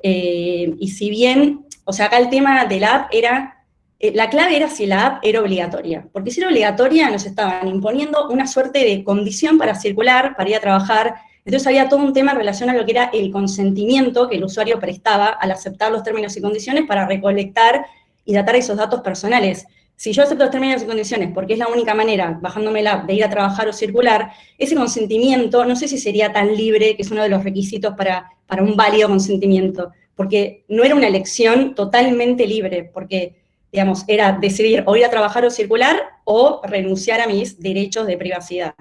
y si bien, o sea, acá el tema de la app era, la clave era si la app era obligatoria, porque si era obligatoria nos estaban imponiendo una suerte de condición para circular, para ir a trabajar. Entonces había todo un tema en relación a lo que era el consentimiento que el usuario prestaba al aceptar los términos y condiciones para recolectar y datar esos datos personales. Si yo acepto los términos y condiciones porque es la única manera, bajándome la app, de ir a trabajar o circular, ese consentimiento no sé si sería tan libre, que es uno de los requisitos para un válido consentimiento, porque no era una elección totalmente libre, porque, digamos, era decidir o ir a trabajar o circular o renunciar a mis derechos de privacidad.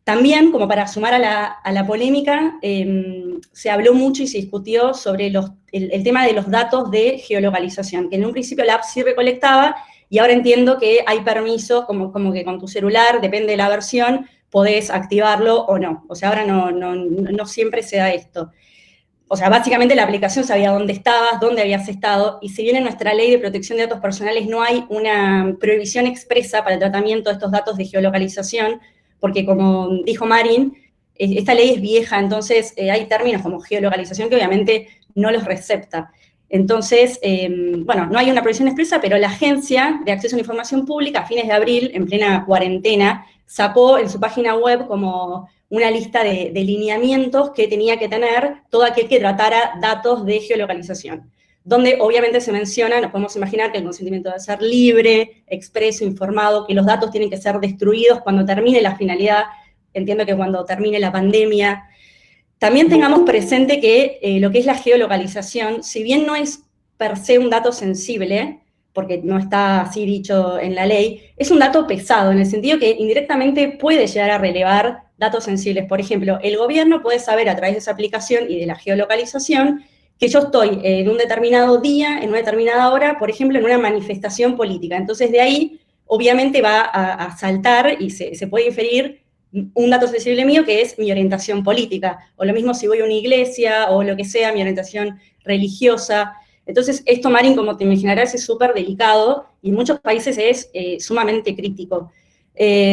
También, como para sumar a la polémica, se habló mucho y se discutió sobre el tema de los datos de geolocalización, que en un principio la app sí recolectaba, y ahora entiendo que hay permisos, como que con tu celular, depende de la versión, podés activarlo o no. O sea, ahora no siempre se da esto. O sea, básicamente la aplicación sabía dónde estabas, dónde habías estado, y si bien en nuestra ley de protección de datos personales no hay una prohibición expresa para el tratamiento de estos datos de geolocalización, porque como dijo Marin, esta ley es vieja, entonces hay términos como geolocalización que obviamente no los recepta. Entonces, bueno, no hay una prohibición expresa, pero la Agencia de Acceso a la Información Pública, a fines de abril, en plena cuarentena, sacó en su página web como una lista de lineamientos que tenía que tener todo aquel que tratara datos de geolocalización, donde obviamente se menciona, nos podemos imaginar que el consentimiento debe ser libre, expreso, informado, que los datos tienen que ser destruidos cuando termine la finalidad, entiendo que cuando termine la pandemia. También tengamos presente que lo que es la geolocalización, si bien no es per se un dato sensible, porque no está así dicho en la ley, es un dato pesado, en el sentido que indirectamente puede llegar a relevar datos sensibles. Por ejemplo, el gobierno puede saber a través de esa aplicación y de la geolocalización que yo estoy en un determinado día, en una determinada hora, por ejemplo, en una manifestación política. Entonces, de ahí, obviamente, va a saltar y se puede inferir un dato sensible mío que es mi orientación política, o lo mismo si voy a una iglesia, o lo que sea, mi orientación religiosa. Entonces, esto, Marín, como te imaginarás, es súper delicado, y en muchos países es sumamente crítico.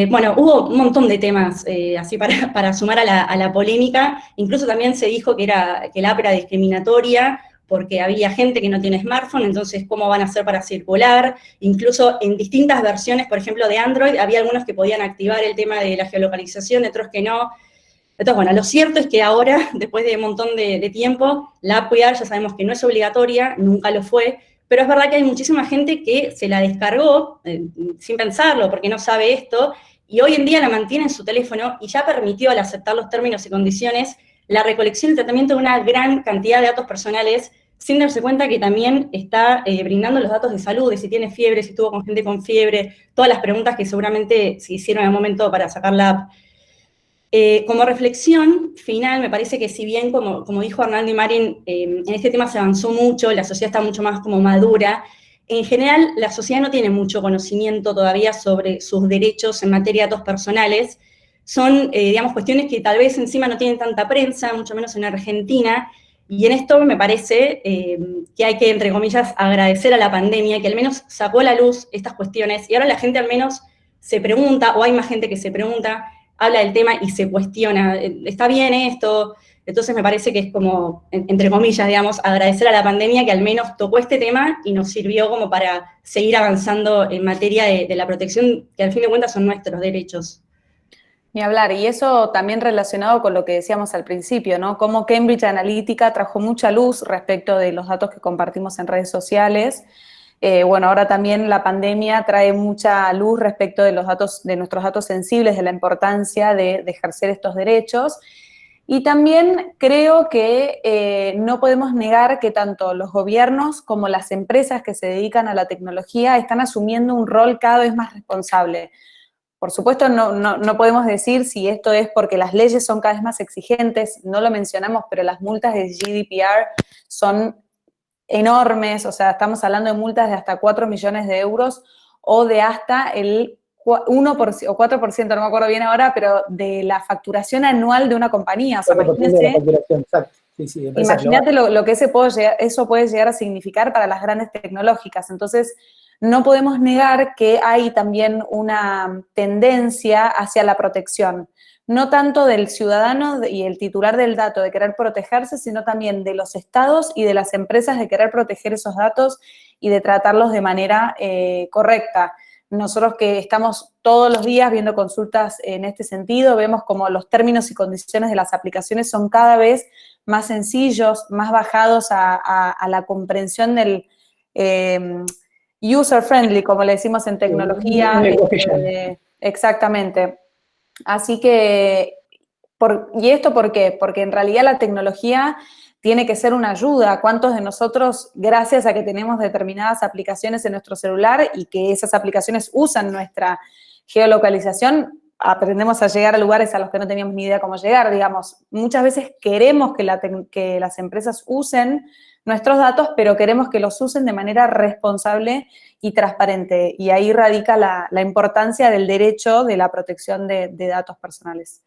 Bueno, hubo un montón de temas así para sumar a la polémica, incluso también se dijo que el app era discriminatoria, porque había gente que no tiene smartphone, entonces ¿cómo van a hacer para circular? Incluso en distintas versiones, por ejemplo, de Android, había algunos que podían activar el tema de la geolocalización, otros que no. Entonces, bueno, lo cierto es que ahora, después de un montón de tiempo, la app Cuidar ya sabemos que no es obligatoria, nunca lo fue, pero es verdad que hay muchísima gente que se la descargó sin pensarlo, porque no sabe esto, y hoy en día la mantiene en su teléfono y ya permitió, al aceptar los términos y condiciones, la recolección y tratamiento de una gran cantidad de datos personales, sin darse cuenta que también está brindando los datos de salud, de si tiene fiebre, si estuvo con gente con fiebre, todas las preguntas que seguramente se hicieron en el momento para sacar la app. Como reflexión final, me parece que si bien, como dijo Arnaldo y Marín, en este tema se avanzó mucho, la sociedad está mucho más como madura, en general la sociedad no tiene mucho conocimiento todavía sobre sus derechos en materia de datos personales. Son, digamos, cuestiones que tal vez encima no tienen tanta prensa, mucho menos en Argentina, y en esto me parece que hay que, entre comillas, agradecer a la pandemia, que al menos sacó a la luz estas cuestiones, y ahora la gente al menos se pregunta, o hay más gente que se pregunta, habla del tema y se cuestiona, ¿está bien esto? Entonces me parece que es como, entre comillas, digamos, agradecer a la pandemia que al menos tocó este tema y nos sirvió como para seguir avanzando en materia de la protección, que al fin de cuentas son nuestros derechos. Ni hablar, y eso también relacionado con lo que decíamos al principio, ¿no? Cómo Cambridge Analytica trajo mucha luz respecto de los datos que compartimos en redes sociales. Bueno, ahora también la pandemia trae mucha luz respecto de los datos, de nuestros datos sensibles, de la importancia de ejercer estos derechos. Y también creo que no podemos negar que tanto los gobiernos como las empresas que se dedican a la tecnología están asumiendo un rol cada vez más responsable. Por supuesto, no podemos decir si esto es porque las leyes son cada vez más exigentes, no lo mencionamos, pero las multas de GDPR son enormes, o sea, estamos hablando de multas de hasta 4 millones de euros o de hasta el 1% o 4%, no me acuerdo bien ahora, pero de la facturación anual de una compañía. O sea, imagínense, imagínate lo que eso puede llegar a significar para las grandes tecnológicas. Entonces, no podemos negar que hay también una tendencia hacia la protección, no tanto del ciudadano y el titular del dato de querer protegerse, sino también de los estados y de las empresas de querer proteger esos datos y de tratarlos de manera correcta. Nosotros que estamos todos los días viendo consultas en este sentido, vemos como los términos y condiciones de las aplicaciones son cada vez más sencillos, más bajados a la comprensión del user-friendly, como le decimos en tecnología. Exactamente. Así que, ¿y esto por qué? Porque en realidad la tecnología tiene que ser una ayuda. ¿Cuántos de nosotros, gracias a que tenemos determinadas aplicaciones en nuestro celular y que esas aplicaciones usan nuestra geolocalización, aprendemos a llegar a lugares a los que no teníamos ni idea cómo llegar? Digamos, muchas veces queremos que las empresas usen nuestros datos, pero queremos que los usen de manera responsable y transparente. Y ahí radica la importancia del derecho de la protección de datos personales.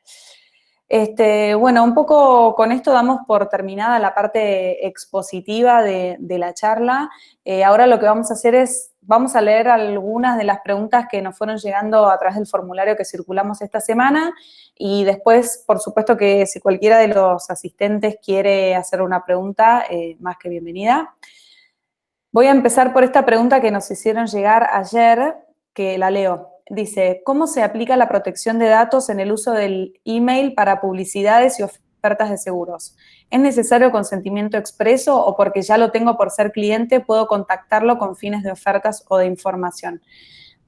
Bueno, un poco con esto damos por terminada la parte expositiva de la charla. Ahora lo que vamos a hacer es, vamos a leer algunas de las preguntas que nos fueron llegando a través del formulario que circulamos esta semana y después, por supuesto que si cualquiera de los asistentes quiere hacer una pregunta, más que bienvenida. Voy a empezar por esta pregunta que nos hicieron llegar ayer, que la leo. dice, ¿cómo se aplica la protección de datos en el uso del email para publicidades y ofertas de seguros? ¿Es necesario consentimiento expreso o porque ya lo tengo por ser cliente puedo contactarlo con fines de ofertas o de información?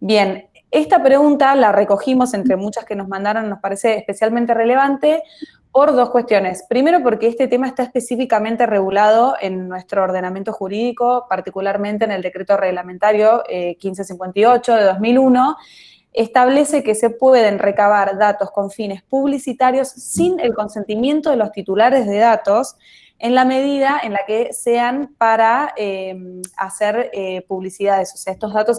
Bien, esta pregunta la recogimos entre muchas que nos mandaron, nos parece especialmente relevante por dos cuestiones. Primero, porque este tema está específicamente regulado en nuestro ordenamiento jurídico, particularmente en el decreto reglamentario 1558 de 2001, establece que se pueden recabar datos con fines publicitarios sin el consentimiento de los titulares de datos, en la medida en la que sean para hacer publicidades. O sea, estos datos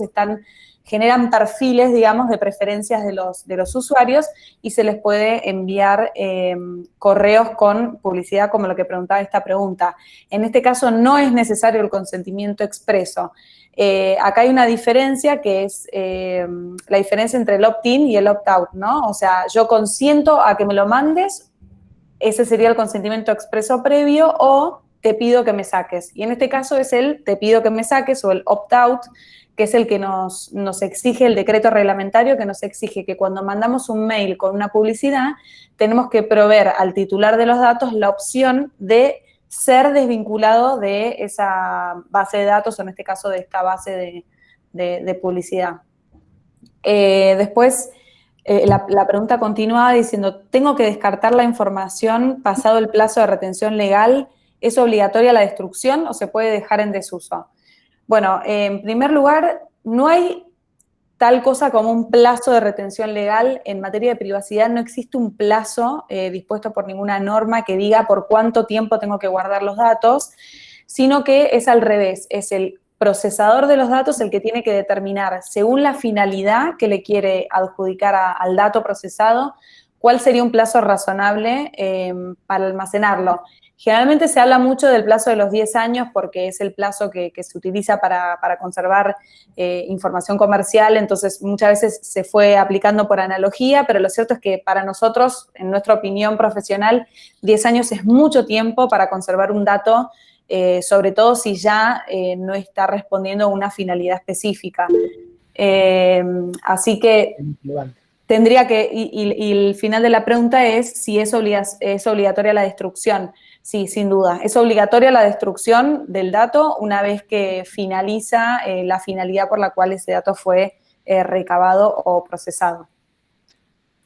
generan perfiles, digamos, de preferencias de los usuarios y se les puede enviar correos con publicidad, como lo que preguntaba esta pregunta. En este caso no es necesario el consentimiento expreso. Acá hay una diferencia que es la diferencia entre el opt-in y el opt-out, ¿no? O sea, yo consiento a que me lo mandes, ese sería el consentimiento expreso previo, o te pido que me saques. Y en este caso es el te pido que me saques o el opt-out, que es el que nos exige el decreto reglamentario, que nos exige que cuando mandamos un mail con una publicidad, tenemos que proveer al titular de los datos la opción de ser desvinculado de esa base de datos, o en este caso de esta base de publicidad. Después, la pregunta continuaba diciendo, ¿tengo que descartar la información pasado el plazo de retención legal? ¿Es obligatoria la destrucción o se puede dejar en desuso? Bueno, en primer lugar, no hay tal cosa como un plazo de retención legal. En materia de privacidad no existe un plazo dispuesto por ninguna norma que diga por cuánto tiempo tengo que guardar los datos, sino que es al revés, es el procesador de los datos el que tiene que determinar, según la finalidad que le quiere adjudicar al dato procesado, cuál sería un plazo razonable para almacenarlo. Generalmente se habla mucho del plazo de los 10 años porque es el plazo que se utiliza para conservar información comercial, entonces muchas veces se fue aplicando por analogía, pero lo cierto es que para nosotros, en nuestra opinión profesional, 10 años es mucho tiempo para conservar un dato, sobre todo si ya no está respondiendo a una finalidad específica. Así que tendría que, y el final de la pregunta es si es obligatoria la destrucción. Sí, sin duda. Es obligatoria la destrucción del dato una vez que finaliza la finalidad por la cual ese dato fue recabado o procesado.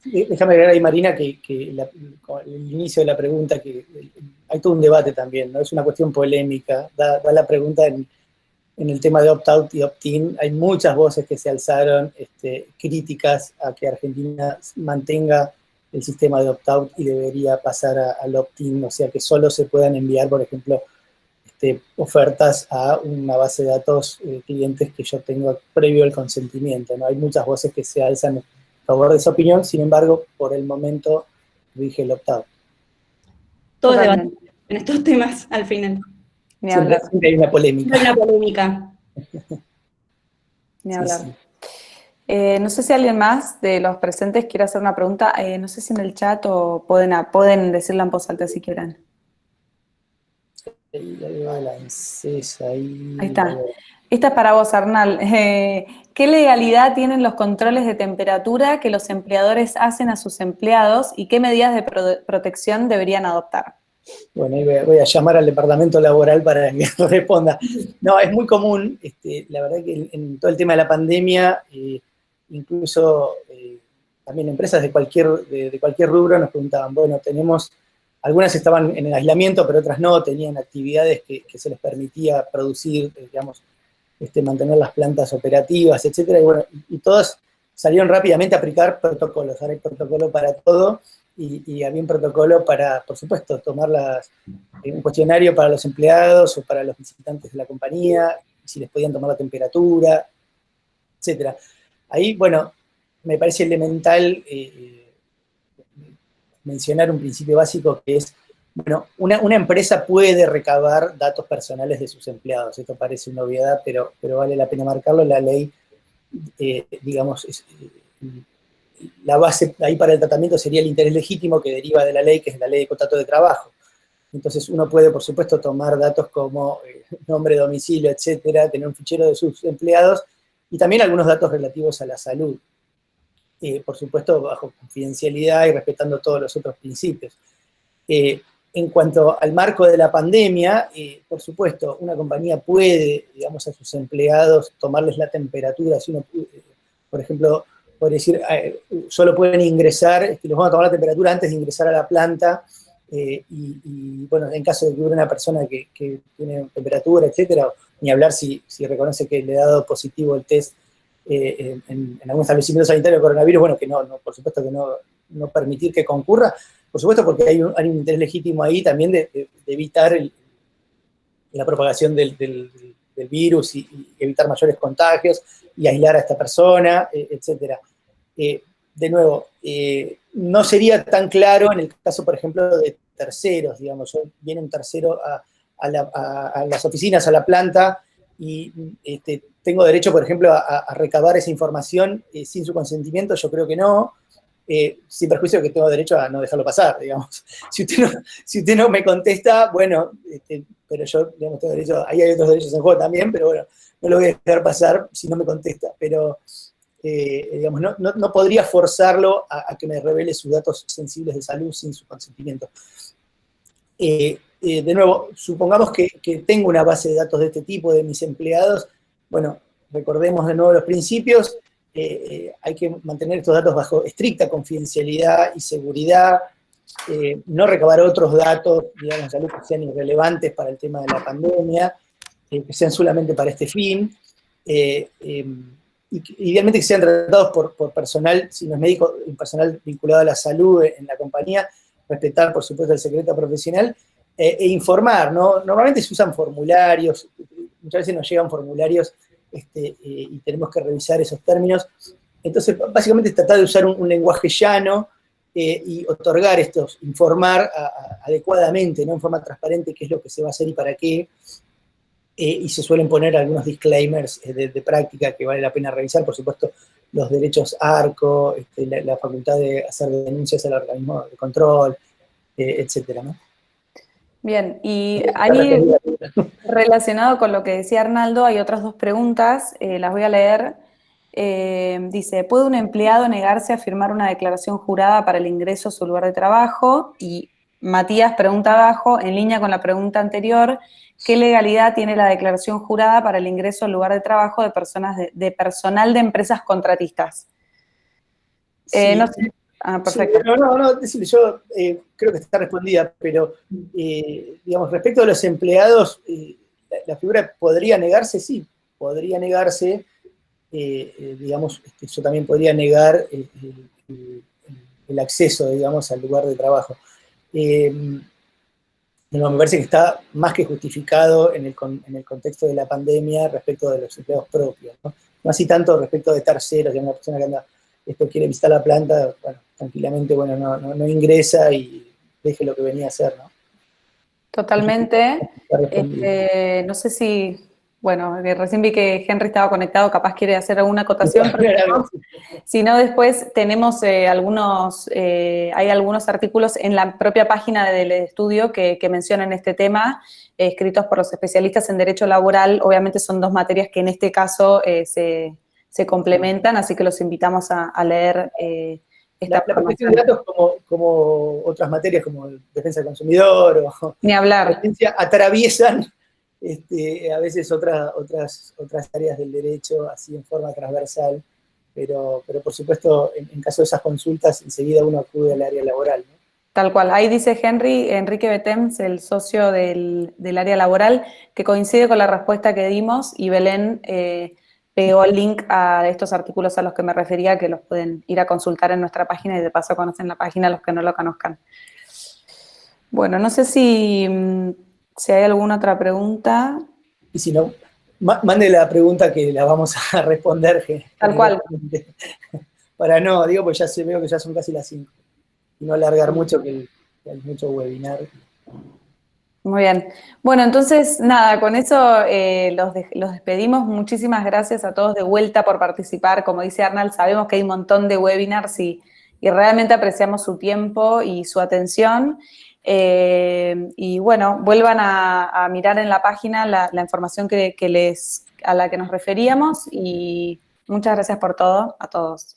Déjame agregar ahí, Marina, que con el inicio de la pregunta, que hay todo un debate también, ¿no? Es una cuestión polémica. Da la pregunta en el tema de opt-out y opt-in. Hay muchas voces que se alzaron críticas a que Argentina mantenga el sistema de opt-out y debería pasar al opt-in, o sea, que solo se puedan enviar, por ejemplo, ofertas a una base de datos clientes que yo tengo previo al consentimiento, ¿no? Hay muchas voces que se alzan a favor de esa opinión, sin embargo, por el momento rige el opt-out. Todo es debate en estos temas, al final. Siempre hay una polémica. Hay una polémica. Ni hablar. Sí. No sé si alguien más de los presentes quiere hacer una pregunta. No sé si en el chat o pueden decirla en voz alta si quieren. Ahí va la Encesa, ahí está. Esta es para vos, Arnal. ¿Qué legalidad tienen los controles de temperatura que los empleadores hacen a sus empleados y qué medidas de protección deberían adoptar? Bueno, ahí voy a llamar al departamento laboral para que responda. No, es muy común, la verdad que en todo el tema de la pandemia, incluso también empresas de cualquier rubro nos preguntaban, bueno, algunas estaban en el aislamiento, pero otras no, tenían actividades que se les permitía producir, digamos, mantener las plantas operativas, etcétera, y bueno, y todos salieron rápidamente a aplicar protocolos. Ahora hay protocolo para todo, y había un protocolo para, por supuesto, tomar un cuestionario para los empleados o para los visitantes de la compañía, si les podían tomar la temperatura, etcétera. Ahí, bueno, me parece elemental mencionar un principio básico que es, bueno, una empresa puede recabar datos personales de sus empleados. Esto parece una obviedad, pero vale la pena marcarlo. La ley, digamos, la base ahí para el tratamiento sería el interés legítimo que deriva de la ley, que es la ley de contrato de trabajo. Entonces uno puede, por supuesto, tomar datos como nombre, domicilio, etcétera, tener un fichero de sus empleados y también algunos datos relativos a la salud. por supuesto bajo confidencialidad y respetando todos los otros principios. En cuanto al marco de la pandemia, por supuesto, una compañía puede, digamos, a sus empleados tomarles la temperatura. Si uno, por ejemplo, puede decir, solo pueden ingresar, los vamos a tomar la temperatura antes de ingresar a la planta, y bueno, en caso de que hubiera una persona que tiene temperatura, etcétera, ni hablar si reconoce que le ha dado positivo el test en algún establecimiento sanitario de coronavirus, bueno, que no, por supuesto que no permitir que concurra, por supuesto porque hay un interés legítimo ahí también de evitar la propagación del virus y evitar mayores contagios y aislar a esta persona, etcétera. De nuevo, no sería tan claro en el caso, por ejemplo, de terceros, digamos, viene un tercero a las oficinas, a la planta, y tengo derecho, por ejemplo, a recabar esa información sin su consentimiento. Yo creo que no, sin perjuicio que tengo derecho a no dejarlo pasar, digamos. Si usted no me contesta, bueno, pero yo, digamos, tengo derecho, ahí hay otros derechos en juego también, pero bueno, no lo voy a dejar pasar si no me contesta, pero digamos, no podría forzarlo a que me revele sus datos sensibles de salud sin su consentimiento. De nuevo, supongamos que tengo una base de datos de este tipo de mis empleados. Bueno, recordemos de nuevo los principios. Hay que mantener estos datos bajo estricta confidencialidad y seguridad, no recabar otros datos, digamos, de salud que sean irrelevantes para el tema de la pandemia, que sean solamente para este fin, idealmente que sean tratados por personal, si no es médico, personal vinculado a la salud en la compañía, respetar, por supuesto, el secreto profesional, e informar, ¿no? Normalmente se usan formularios, muchas veces nos llegan formularios y tenemos que revisar esos términos. Entonces, básicamente es tratar de usar un lenguaje llano y otorgar informar adecuadamente, ¿no? En forma transparente qué es lo que se va a hacer y para qué. Y se suelen poner algunos disclaimers de práctica que vale la pena revisar, por supuesto, los derechos ARCO, la facultad de hacer denuncias al organismo de control, etcétera, ¿no? Bien, y ahí relacionado con lo que decía Arnaldo, hay otras dos preguntas, las voy a leer. Dice, ¿puede un empleado negarse a firmar una declaración jurada para el ingreso a su lugar de trabajo? Y Matías pregunta abajo, en línea con la pregunta anterior, ¿qué legalidad tiene la declaración jurada para el ingreso al lugar de trabajo de personal de empresas contratistas? Sí. No sé. Ah, perfecto. Sí, decirle, yo creo que está respondida, pero digamos, respecto a los empleados, la figura podría negarse, sí, podría negarse, digamos, yo también podría negar el acceso, digamos, al lugar de trabajo. Me parece que está más que justificado en el contexto de la pandemia respecto de los empleados propios, ¿no? No así tanto respecto de terceros, de una persona que anda, quiere visitar la planta, bueno, tranquilamente, bueno, no ingresa y deje lo que venía a hacer, ¿no? Totalmente. No sé si, bueno, recién vi que Henry estaba conectado, capaz quiere hacer alguna acotación, pero si no, después tenemos hay algunos artículos en la propia página del estudio que mencionan este tema, escritos por los especialistas en Derecho Laboral. Obviamente son dos materias que en este caso se complementan, así que los invitamos a leer la protección de datos como otras materias como defensa del consumidor o ni hablar, atraviesan a veces otras áreas del derecho así en forma transversal, pero por supuesto en caso de esas consultas enseguida uno acude al área laboral, ¿no? Tal cual. Ahí dice Enrique Betems, el socio del área laboral, que coincide con la respuesta que dimos, y Belén pegó el link a estos artículos a los que me refería, que los pueden ir a consultar en nuestra página y de paso conocen la página los que no lo conozcan. Bueno, no sé si hay alguna otra pregunta. Y si no, mande la pregunta que la vamos a responder. Tal cual. Para no, digo, pues veo que ya son casi las 5. Y no alargar mucho, que hay mucho webinar. Muy bien. Bueno, entonces, nada, con eso los despedimos. Muchísimas gracias a todos de vuelta por participar. Como dice Arnald, sabemos que hay un montón de webinars y realmente apreciamos su tiempo y su atención. Y bueno, vuelvan a mirar en la página la información a la que nos referíamos, y muchas gracias por todo a todos.